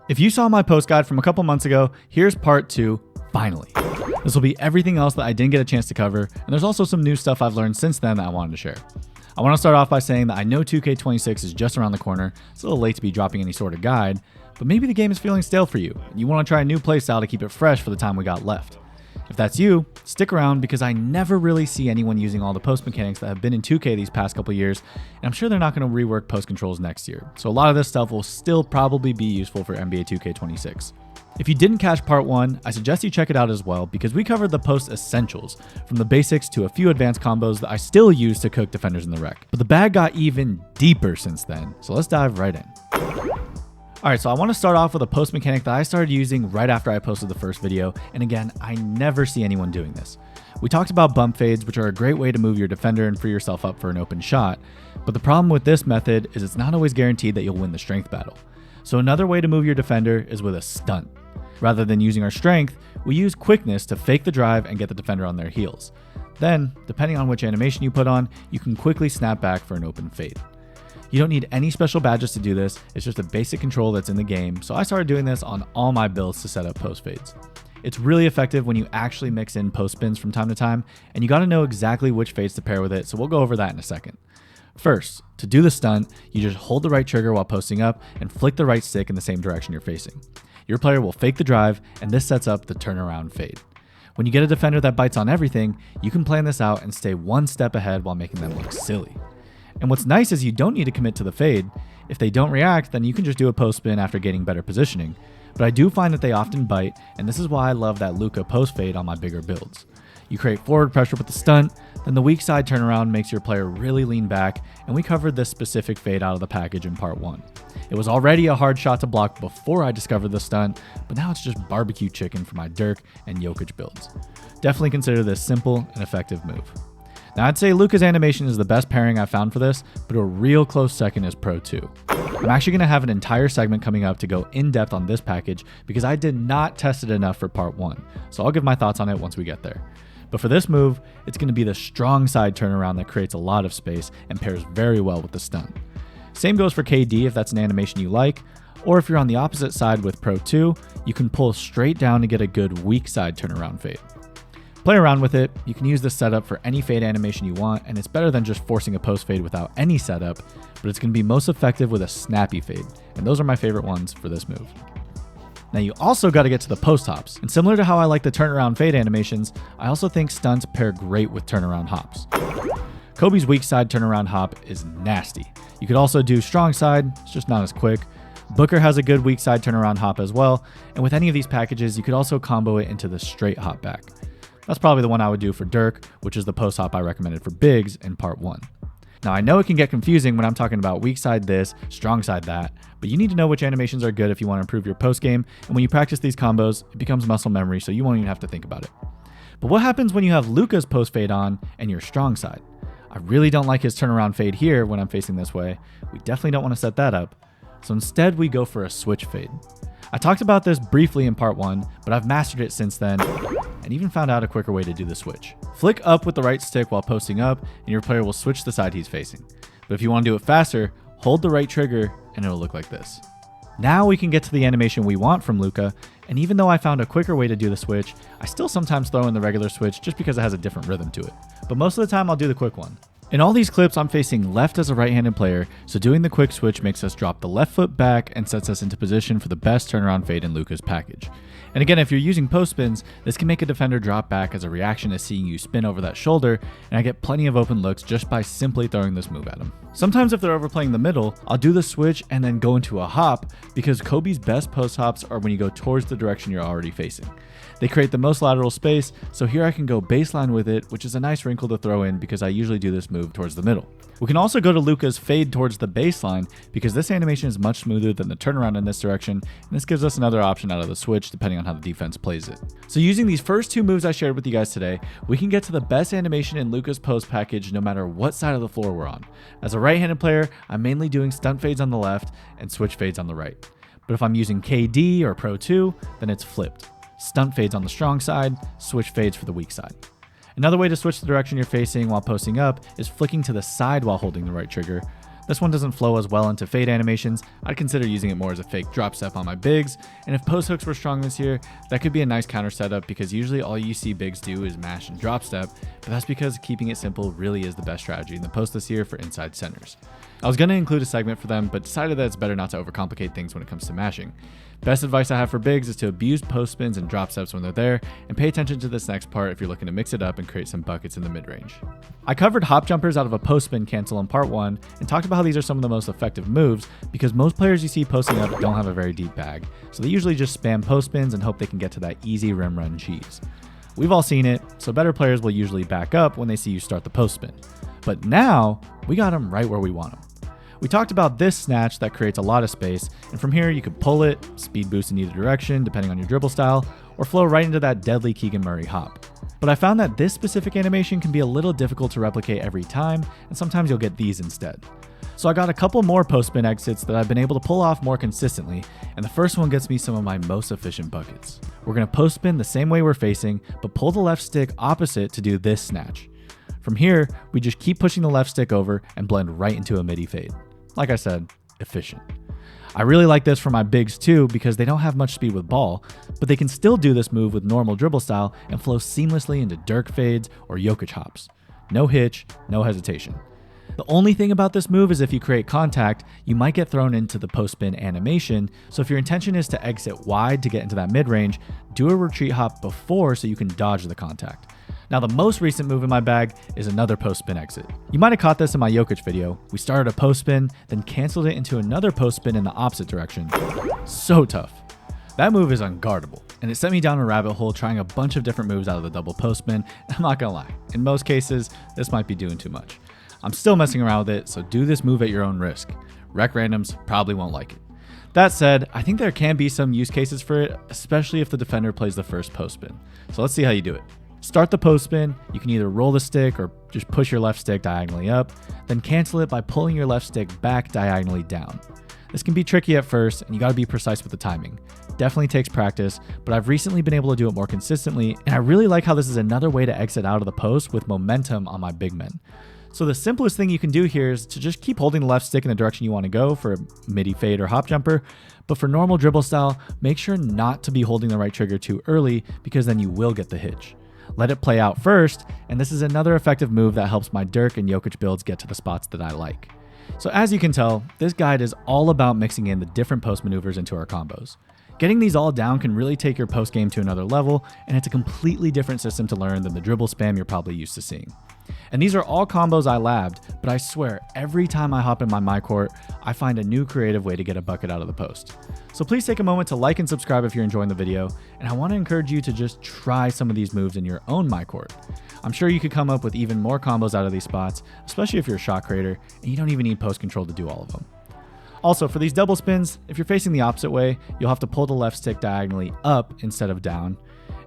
If you saw my post guide from a couple months ago, here's part 2, finally. This will be everything else that I didn't get a chance to cover, and there's also some new stuff I've learned since then that I wanted to share. I want to start off by saying that I know 2K26 is just around the corner. It's a little late to be dropping any sort of guide, but maybe the game is feeling stale for you, and you want to try a new playstyle to keep it fresh for the time we got left. If that's you, stick around because I never really see anyone using all the post mechanics that have been in 2K these past couple years, and I'm sure they're not going to rework post controls next year. So a lot of this stuff will still probably be useful for NBA 2K26. If you didn't catch part 1, I suggest you check it out as well because we covered the post essentials, from the basics to a few advanced combos that I still use to cook defenders in the rec. But the bag got even deeper since then, so let's dive right in. Alright, so I want to start off with a post mechanic that I started using right after I posted the first video, and again, I never see anyone doing this. We talked about bump fades, which are a great way to move your defender and free yourself up for an open shot, but the problem with this method is it's not always guaranteed that you'll win the strength battle. So another way to move your defender is with a stunt. Rather than using our strength, we use quickness to fake the drive and get the defender on their heels. Then, depending on which animation you put on, you can quickly snap back for an open fade. You don't need any special badges to do this, it's just a basic control that's in the game, so I started doing this on all my builds to set up post fades. It's really effective when you actually mix in post spins from time to time, and you gotta know exactly which fades to pair with it, so we'll go over that in a second. First, to do the stunt, you just hold the right trigger while posting up and flick the right stick in the same direction you're facing. Your player will fake the drive, and this sets up the turnaround fade. When you get a defender that bites on everything, you can plan this out and stay one step ahead while making them look silly. And what's nice is you don't need to commit to the fade. If they don't react, then you can just do a post spin after getting better positioning. But I do find that they often bite, and this is why I love that Luka post fade on my bigger builds. You create forward pressure with the stunt, then the weak side turnaround makes your player really lean back, and we covered this specific fade out of the package in part 1. It was already a hard shot to block before I discovered the stunt, but now it's just barbecue chicken for my Dirk and Jokic builds. Definitely consider this simple and effective move. Now I'd say Luka's animation is the best pairing I've found for this, but a real close second is Pro 2. I'm actually going to have an entire segment coming up to go in depth on this package because I did not test it enough for part 1, so I'll give my thoughts on it once we get there. But for this move, it's going to be the strong side turnaround that creates a lot of space and pairs very well with the stunt. Same goes for KD if that's an animation you like, or if you're on the opposite side with Pro 2, you can pull straight down to get a good weak side turnaround fade. Play around with it, you can use this setup for any fade animation you want, and it's better than just forcing a post fade without any setup, but it's going to be most effective with a snappy fade, and those are my favorite ones for this move. Now you also got to get to the post hops, and similar to how I like the turnaround fade animations, I also think stunts pair great with turnaround hops. Kobe's weak side turnaround hop is nasty. You could also do strong side, it's just not as quick. Booker has a good weak side turnaround hop as well, and with any of these packages, you could also combo it into the straight hop back. That's probably the one I would do for Dirk, which is the post hop I recommended for bigs in part 1. Now I know it can get confusing when I'm talking about weak side this, strong side that, but you need to know which animations are good if you want to improve your post game, and when you practice these combos, it becomes muscle memory so you won't even have to think about it. But what happens when you have Luka's post fade on and your strong side? I really don't like his turnaround fade here when I'm facing this way. We definitely don't want to set that up. So instead we go for a switch fade. I talked about this briefly in part 1, but I've mastered it since then and even found out a quicker way to do the switch. Flick up with the right stick while posting up and your player will switch the side he's facing. But if you want to do it faster, hold the right trigger and it'll look like this. Now we can get to the animation we want from Luka, and even though I found a quicker way to do the switch, I still sometimes throw in the regular switch just because it has a different rhythm to it. But most of the time I'll do the quick one. In all these clips, I'm facing left as a right-handed player, so doing the quick switch makes us drop the left foot back and sets us into position for the best turnaround fade in Luka's package. And again, if you're using post spins, this can make a defender drop back as a reaction to seeing you spin over that shoulder, and I get plenty of open looks just by simply throwing this move at him. Sometimes if they're overplaying the middle, I'll do the switch and then go into a hop because Kobe's best post hops are when you go towards the direction you're already facing. They create the most lateral space, so here I can go baseline with it, which is a nice wrinkle to throw in because I usually do this move towards the middle. We can also go to Luka's fade towards the baseline because this animation is much smoother than the turnaround in this direction, and this gives us another option out of the switch depending on how the defense plays it. So using these first two moves I shared with you guys today, we can get to the best animation in Luka's post package no matter what side of the floor we're on. As a right-handed player, I'm mainly doing stunt fades on the left and switch fades on the right. But if I'm using KD or Pro 2, then it's flipped. Stunt fades on the strong side, switch fades for the weak side. Another way to switch the direction you're facing while posting up is flicking to the side while holding the right trigger. This one doesn't flow as well into fade animations. I'd consider using it more as a fake drop step on my bigs, and if post hooks were strong this year, that could be a nice counter setup because usually all you see bigs do is mash and drop step, but that's because keeping it simple really is the best strategy in the post this year for inside centers. I was going to include a segment for them, but decided that it's better not to overcomplicate things when it comes to mashing. Best advice I have for bigs is to abuse post spins and drop steps when they're there, and pay attention to this next part if you're looking to mix it up and create some buckets in the mid-range. I covered hop jumpers out of a post spin cancel in part 1, and talked about how these are some of the most effective moves because most players you see posting up don't have a very deep bag, so they usually just spam post spins and hope they can get to that easy rim run cheese. We've all seen it, so better players will usually back up when they see you start the post spin. But now, we got them right where we want them. We talked about this snatch that creates a lot of space, and from here you could pull it, speed boost in either direction depending on your dribble style, or flow right into that deadly Keegan-Murray hop. But I found that this specific animation can be a little difficult to replicate every time, and sometimes you'll get these instead. So I got a couple more post spin exits that I've been able to pull off more consistently, and the first one gets me some of my most efficient buckets. We're going to post spin the same way we're facing, but pull the left stick opposite to do this snatch. From here, we just keep pushing the left stick over and blend right into a midi fade. Like I said, efficient. I really like this for my bigs too because they don't have much speed with ball, but they can still do this move with normal dribble style and flow seamlessly into Dirk fades or Jokic hops. No hitch, no hesitation. The only thing about this move is if you create contact, you might get thrown into the post spin animation, so if your intention is to exit wide to get into that mid-range, do a retreat hop before so you can dodge the contact. Now the most recent move in my bag is another post spin exit. You might have caught this in my Jokic video. We started a post spin, then canceled it into another post spin in the opposite direction. So tough. That move is unguardable, and it sent me down a rabbit hole trying a bunch of different moves out of the double post spin. I'm not gonna lie, in most cases, this might be doing too much. I'm still messing around with it, so do this move at your own risk. Rec randoms probably won't like it. That said, I think there can be some use cases for it, especially if the defender plays the first post spin. So let's see how you do it. Start the post spin, you can either roll the stick or just push your left stick diagonally up, then cancel it by pulling your left stick back diagonally down. This can be tricky at first, and you gotta be precise with the timing. Definitely takes practice, but I've recently been able to do it more consistently, and I really like how this is another way to exit out of the post with momentum on my big men. So the simplest thing you can do here is to just keep holding the left stick in the direction you want to go for a midi fade or hop jumper, but for normal dribble style, make sure not to be holding the right trigger too early because then you will get the hitch. Let it play out first, and this is another effective move that helps my Dirk and Jokic builds get to the spots that I like. So as you can tell, this guide is all about mixing in the different post maneuvers into our combos. Getting these all down can really take your post game to another level, and it's a completely different system to learn than the dribble spam you're probably used to seeing. And these are all combos I labbed, but I swear every time I hop in my court, I find a new creative way to get a bucket out of the post. So please take a moment to like and subscribe if you're enjoying the video, and I want to encourage you to just try some of these moves in your own court. I'm sure you could come up with even more combos out of these spots, especially if you're a shot creator, and you don't even need post control to do all of them. Also, for these double spins, if you're facing the opposite way, you'll have to pull the left stick diagonally up instead of down.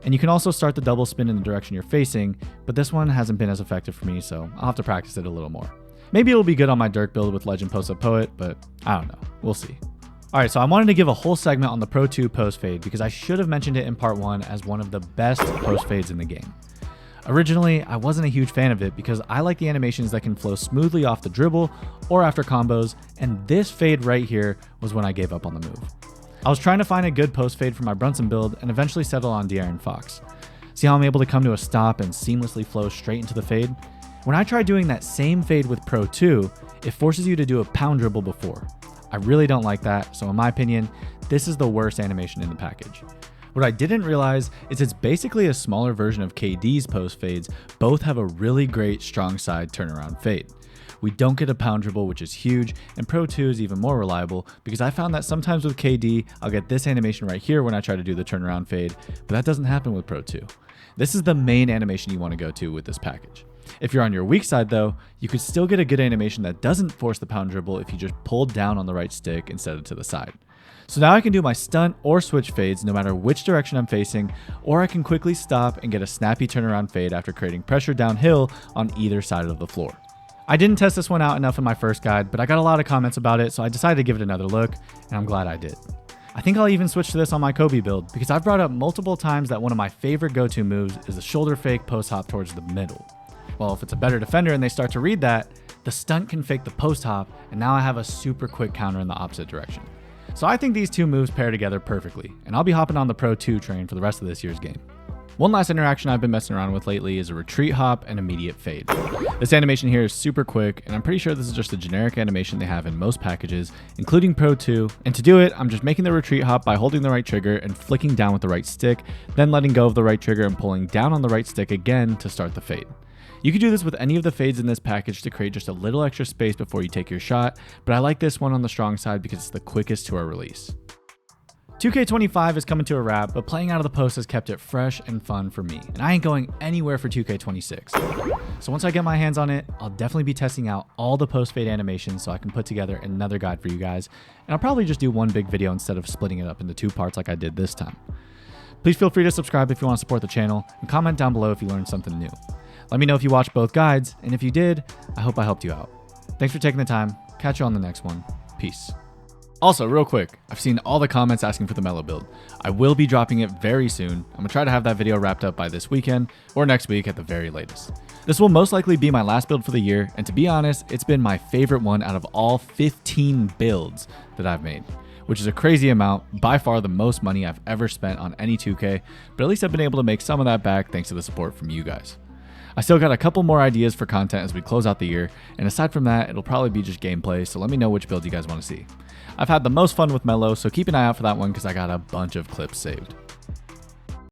And you can also start the double spin in the direction you're facing, but this one hasn't been as effective for me, so I'll have to practice it a little more. Maybe it'll be good on my Dirk build with Legend Post-Up Poet, but I don't know. We'll see. Alright, so I wanted to give a whole segment on the Pro 2 post fade because I should have mentioned it in part 1 as one of the best post fades in the game. Originally, I wasn't a huge fan of it because I like the animations that can flow smoothly off the dribble or after combos, and this fade right here was when I gave up on the move. I was trying to find a good post fade for my Brunson build and eventually settled on De'Aaron Fox. See how I'm able to come to a stop and seamlessly flow straight into the fade? When I try doing that same fade with Pro 2, it forces you to do a pound dribble before. I really don't like that, so in my opinion, this is the worst animation in the package. What I didn't realize is it's basically a smaller version of KD's post fades. Both have a really great strong side turnaround fade. We don't get a pound dribble, which is huge, and Pro 2 is even more reliable because I found that sometimes with KD, I'll get this animation right here when I try to do the turnaround fade, but that doesn't happen with Pro 2. This is the main animation you want to go to with this package. If you're on your weak side though, you could still get a good animation that doesn't force the pound dribble if you just pull down on the right stick instead of to the side. So now I can do my stunt or switch fades no matter which direction I'm facing, or I can quickly stop and get a snappy turnaround fade after creating pressure downhill on either side of the floor. I didn't test this one out enough in my first guide, but I got a lot of comments about it, so I decided to give it another look, and I'm glad I did. I think I'll even switch to this on my Kobe build, because I've brought up multiple times that one of my favorite go-to moves is the shoulder fake post hop towards the middle. Well, if it's a better defender and they start to read that, The stunt can fake the post hop, and now I have a super quick counter in the opposite direction. So I think these two moves pair together perfectly, and I'll be hopping on the Pro 2 train for the rest of this year's game. One last interaction I've been messing around with lately is a retreat hop and immediate fade. This animation here is super quick, and I'm pretty sure this is just a generic animation they have in most packages, including Pro 2, and to do it, I'm just making the retreat hop by holding the right trigger and flicking down with the right stick, then letting go of the right trigger and pulling down on the right stick again to start the fade. You could do this with any of the fades in this package to create just a little extra space before you take your shot, but I like this one on the strong side because it's the quickest to our release. 2K25 is coming to a wrap, but playing out of the post has kept it fresh and fun for me, and I ain't going anywhere for 2K26. So once I get my hands on it, I'll definitely be testing out all the post fade animations so I can put together another guide for you guys, and I'll probably just do one big video instead of splitting it up into 2 parts like I did this time. Please feel free to subscribe if you want to support the channel, and comment down below if you learned something new. Let me know if you watched both guides, and if you did, I hope I helped you out. Thanks for taking the time. Catch you on the next one. Peace. Also, real quick, I've seen all the comments asking for the Melo build. I will be dropping it very soon. I'm gonna try to have that video wrapped up by this weekend or next week at the very latest. This will most likely be my last build for the year, and to be honest, it's been my favorite one out of all 15 builds that I've made, which is a crazy amount, by far the most money I've ever spent on any 2K, but at least I've been able to make some of that back thanks to the support from you guys. I still got a couple more ideas for content as we close out the year, and aside from that, it'll probably be just gameplay, so let me know which builds you guys want to see. I've had the most fun with Melo, so keep an eye out for that one because I got a bunch of clips saved.